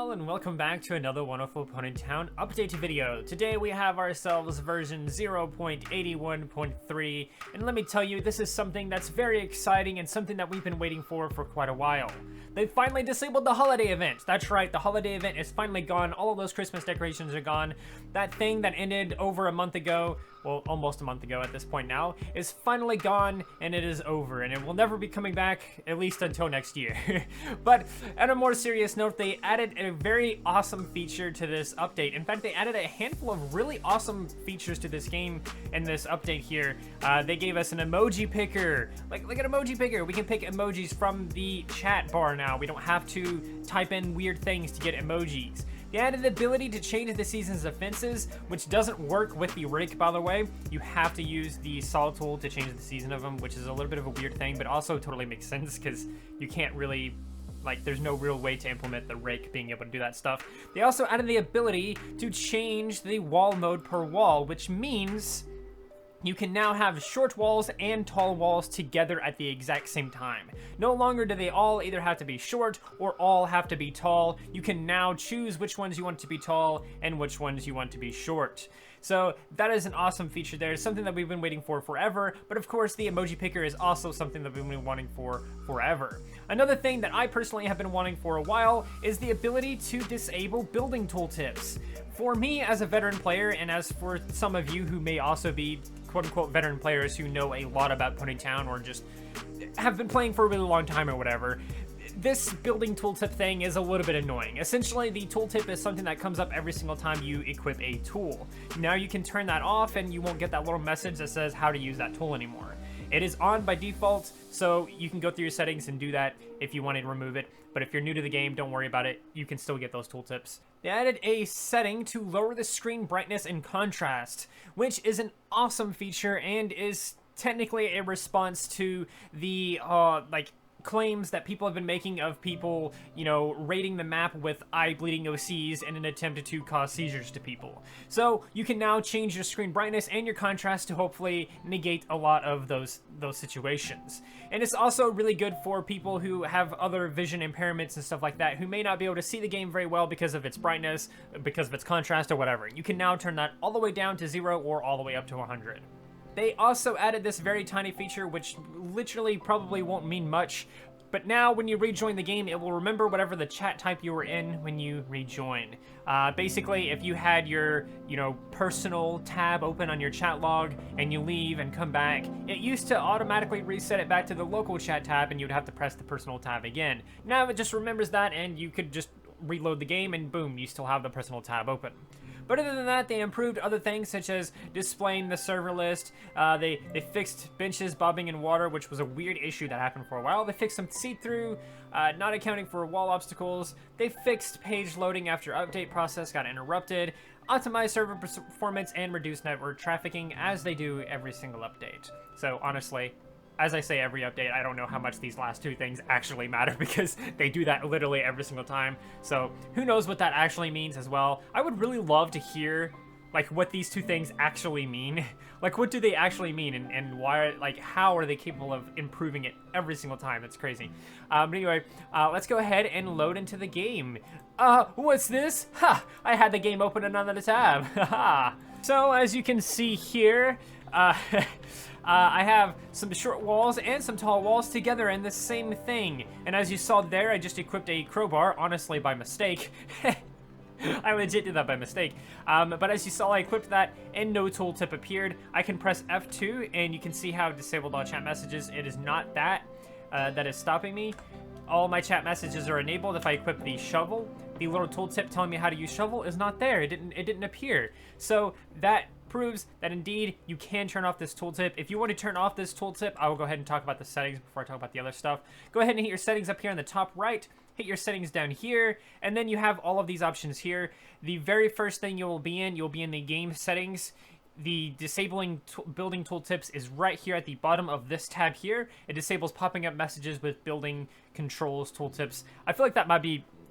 all, and welcome back to another wonderful Ponytown update video. Today we have ourselves version 0.81.3, and let me tell you, this is something that's very exciting and something that we've been waiting for quite a while. They finally disabled the holiday event. That's right, the holiday event is finally gone. All of those Christmas decorations are gone. That thing that ended over a month ago, well, almost a month ago at this point now, is finally gone, and it is over, and it will never be coming back, at least until next year. But on a more serious note, they added a very awesome feature to this update. In fact, they added a handful of really awesome features to this game in this update here. They gave us an emoji picker. Look at Emoji Picker. We can pick emojis from the chat bar now. We don't have to type in weird things to get emojis. They added the ability to change the season's offenses, which doesn't work with the rake, by the way. You have to use the saw tool to change the season of them, which is a little bit of a weird thing, but also totally makes sense because you can't really, there's no real way to implement the rake being able to do that stuff. They also added the ability to change the wall mode per wall, which means you can now have short walls and tall walls together at the exact same time. No longer do they all either have to be short or all have to be tall. You can now choose which ones you want to be tall and which ones you want to be short. So that is an awesome feature there. It's something that we've been waiting for forever, but of course the Emoji Picker is also something that we've been wanting for forever. Another thing that I personally have been wanting for a while is the ability to disable building tooltips. For me as a veteran player, and as for some of you who may also be quote-unquote veteran players who know a lot about Ponytown or just have been playing for a really long time or whatever, this building tooltip thing is a little bit annoying. Essentially, the tooltip is something that comes up every single time you equip a tool. Now you can turn that off and you won't get that little message that says how to use that tool anymore. It is on by default, so you can go through your settings and do that if you wanted to remove it. But if you're new to the game, don't worry about it. You can still get those tooltips. They added a setting to lower the screen brightness and contrast, which is an awesome feature and is technically a response to the, claims that people have been making of people, raiding the map with eye-bleeding OCs in an attempt to cause seizures to people. So you can now change your screen brightness and your contrast to hopefully negate a lot of those situations. And it's also really good for people who have other vision impairments and stuff like that, who may not be able to see the game very well because of its brightness, because of its contrast, or whatever. You can now turn that all the way down to 0 or all the way up to 100. They also added this very tiny feature, which literally probably won't mean much, but now when you rejoin the game, it will remember whatever the chat type you were in when you rejoin. Basically, if you had your, personal tab open on your chat log and you leave and come back, it used to automatically reset it back to the local chat tab and you'd have to press the personal tab again. Now it just remembers that and you could just reload the game and boom, you still have the personal tab open. But other than that, they improved other things such as displaying the server list. They fixed benches bobbing in water, which was a weird issue that happened for a while. They fixed some see-through, not accounting for wall obstacles. They fixed page loading after update process got interrupted, optimized server performance, and reduced network trafficking, as they do every single update. So honestly, as I say every update, I don't know how much these last two things actually matter because they do that literally every single time. So who knows what that actually means as well. I would really love to hear what these two things actually mean. What do they actually mean and why, how are they capable of improving it every single time? That's crazy. But anyway, let's go ahead and load into the game. What's this? Ha! I had the game open in another tab. Haha. So as you can see here, I have some short walls and some tall walls together in the same thing. And as you saw there, I just equipped a crowbar, honestly by mistake. I legit did that by mistake. But as you saw, I equipped that and no tooltip appeared. I can press F2 and you can see how disabled all chat messages. It is not that that is stopping me. All my chat messages are enabled if I equip the shovel. The little tooltip telling me how to use shovel is not there. It didn't appear. So that proves that indeed you can turn off this tooltip. If you want to turn off this tooltip, I will go ahead and talk about the settings before I talk about the other stuff. Go ahead and hit your settings up here on the top right, hit your settings down here, and then you have all of these options here. The very first thing you'll be in the game settings. The disabling building tooltips is right here at the bottom of this tab here. It disables popping up messages with building controls tooltips. I feel like that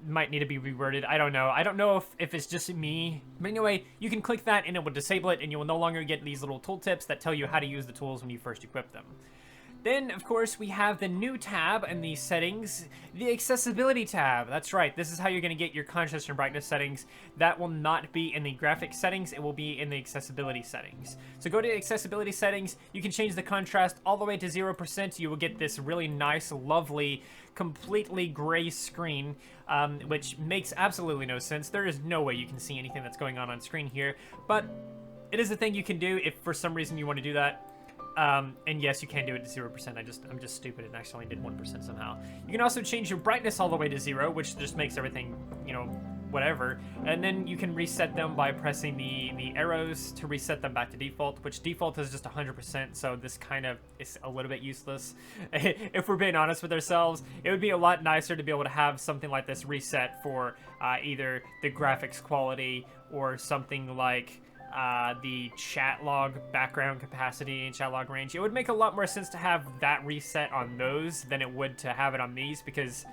might need to be reworded. I don't know. I don't know if it's just me. But anyway, you can click that and it will disable it and you will no longer get these little tooltips that tell you how to use the tools when you first equip them. Then, of course, we have the new tab in the settings, the accessibility tab. That's right, this is how you're going to get your contrast and brightness settings. That will not be in the graphic settings, it will be in the accessibility settings. So go to accessibility settings, you can change the contrast all the way to 0%. You will get this really nice, lovely, completely gray screen, which makes absolutely no sense. There is no way you can see anything that's going on screen here, but it is a thing you can do if for some reason you want to do that. And yes, you can do it to 0%. I'm just stupid and actually did 1% somehow. You can also change your brightness all the way to 0, which just makes everything, you know, whatever. And then you can reset them by pressing the arrows to reset them back to default, which default is just 100%, so this kind of is a little bit useless. If we're being honest with ourselves, it would be a lot nicer to be able to have something like this reset for either the graphics quality or something like the chat log background capacity and chat log range. It would make a lot more sense to have that reset on those than it would to have it on these, because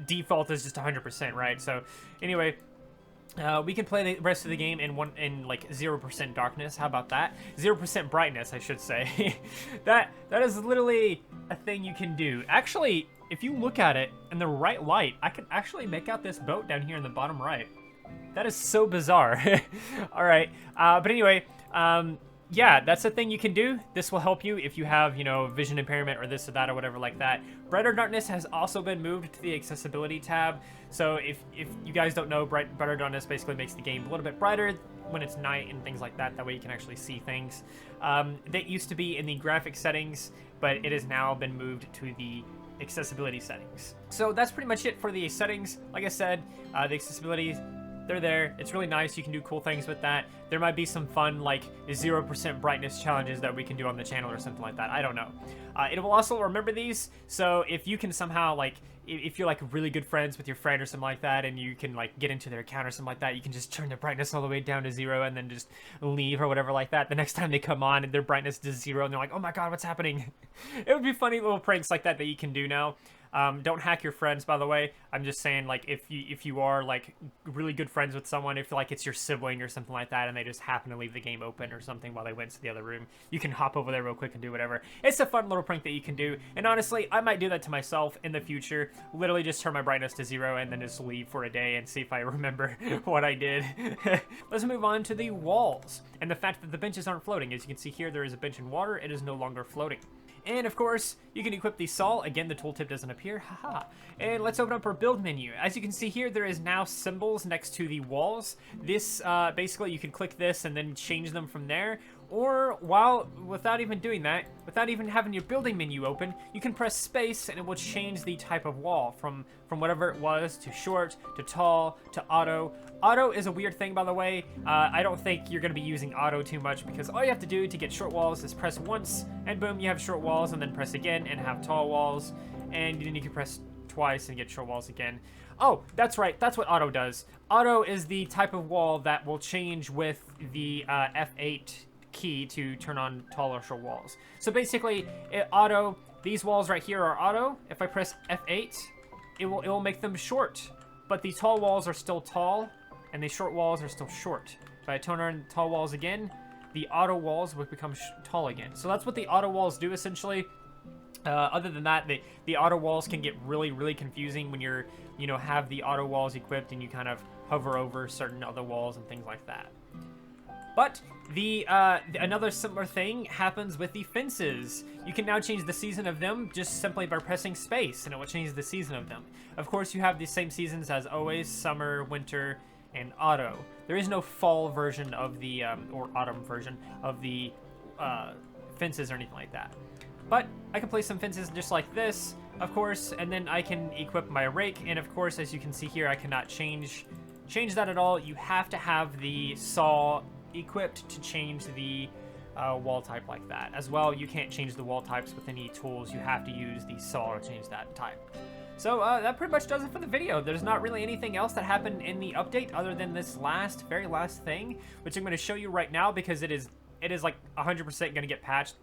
default is just 100%, right? So anyway, we can play the rest of the game in like 0% darkness. How about that? 0% brightness, I should say. that is literally a thing you can do. Actually, if you look at it in the right light, I can actually make out this boat down here in the bottom right. That is so bizarre. All right, but anyway, yeah, that's the thing you can do. This will help you if you have, you know, vision impairment or this or that or whatever like that. Brighter darkness has also been moved to the accessibility tab. So if you guys don't know, brighter darkness basically makes the game a little bit brighter when it's night and things like that. That way you can actually see things. That used to be in the graphic settings, but it has now been moved to the accessibility settings. So that's pretty much it for the settings. Like I said, the accessibility, they're there. It's really nice. You can do cool things with that. There might be some fun, like, 0% brightness challenges that we can do on the channel or something like that. I don't know. It will also remember these, so if you can somehow, like, if you're, like, really good friends with your friend or something like that, and you can, like, get into their account or something like that, you can just turn their brightness all the way down to 0 and then just leave or whatever like that. The next time they come on, and their brightness is 0, and they're like, oh my god, what's happening? It would be funny little pranks like that you can do now. Don't hack your friends, by the way. I'm just saying, like, if you are, like, really good friends with someone, if, like, it's your sibling or something like that, and they just happen to leave the game open or something while they went to the other room, you can hop over there real quick and do whatever. It's a fun little prank that you can do, and honestly, I might do that to myself in the future. Literally just turn my brightness to 0 and then just leave for a day and see if I remember what I did. Let's move on to the walls, and the fact that the benches aren't floating. As you can see here, there is a bench in water. It is no longer floating. And of course, you can equip the saw. Again, the tooltip doesn't appear. Haha. And let's open up our build menu. As you can see here, there is now symbols next to the walls. This, basically, you can click this and then change them from there. Or, without even doing that, without even having your building menu open, you can press space and it will change the type of wall from whatever it was to short, to tall, to auto. Auto is a weird thing, by the way. I don't think you're going to be using auto too much, because all you have to do to get short walls is press once, and boom, you have short walls, and then press again and have tall walls, and then you can press twice and get short walls again. Oh, that's right, that's what auto does. Auto is the type of wall that will change with the F8 key to turn on tall or short walls. So basically, these walls right here are auto. If I press F8, it will make them short, but the tall walls are still tall, and the short walls are still short. If I turn on tall walls again, the auto walls will become tall again. So that's what the auto walls do, essentially. Other than that, the auto walls can get really, really confusing when you're, have the auto walls equipped and you kind of hover over certain other walls and things like that. But another similar thing happens with the fences. You can now change the season of them just simply by pressing space, and it will change the season of them. Of course, you have the same seasons as always: summer, winter, and auto. There is no fall version of the, or autumn version of the fences or anything like that. But I can place some fences just like this, of course, and then I can equip my rake, and of course, as you can see here, I cannot change that at all. You have to have the saw equipped to change the wall type like that. As well, you can't change the wall types with any tools. You have to use the saw to change that type. So that pretty much does it for the video. There's not really anything else that happened in the update other than this very last thing, which I'm going to show you right now, because it is like 100% going to get patched,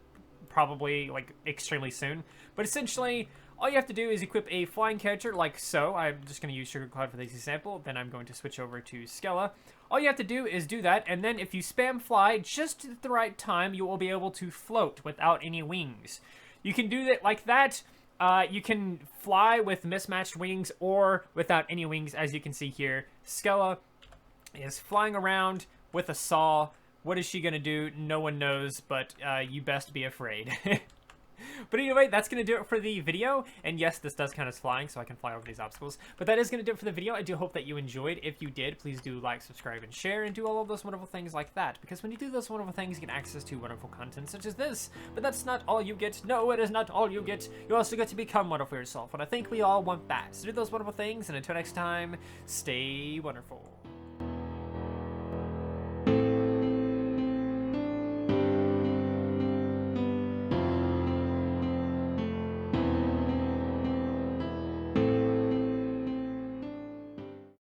probably like extremely soon. But essentially, all you have to do is equip a flying character like so. I'm just going to use Sugar Cloud for this example. Then I'm going to switch over to Skella. All you have to do is do that, and then if you spam fly just at the right time, you will be able to float without any wings. You can do it like that. You can fly with mismatched wings or without any wings, as you can see here. Skella is flying around with a saw. What is she gonna do? No one knows, but you best be afraid. But anyway, that's going to do it for the video. And yes, this does count as flying, so I can fly over these obstacles. But that is going to do it for the video. I do hope that you enjoyed. If you did, please do like, subscribe, and share, and do all of those wonderful things like that. Because when you do those wonderful things, you get access to wonderful content such as this. But that's not all you get. No, it is not all you get. You also get to become wonderful yourself. And I think we all want that. So do those wonderful things, and until next time, stay wonderful.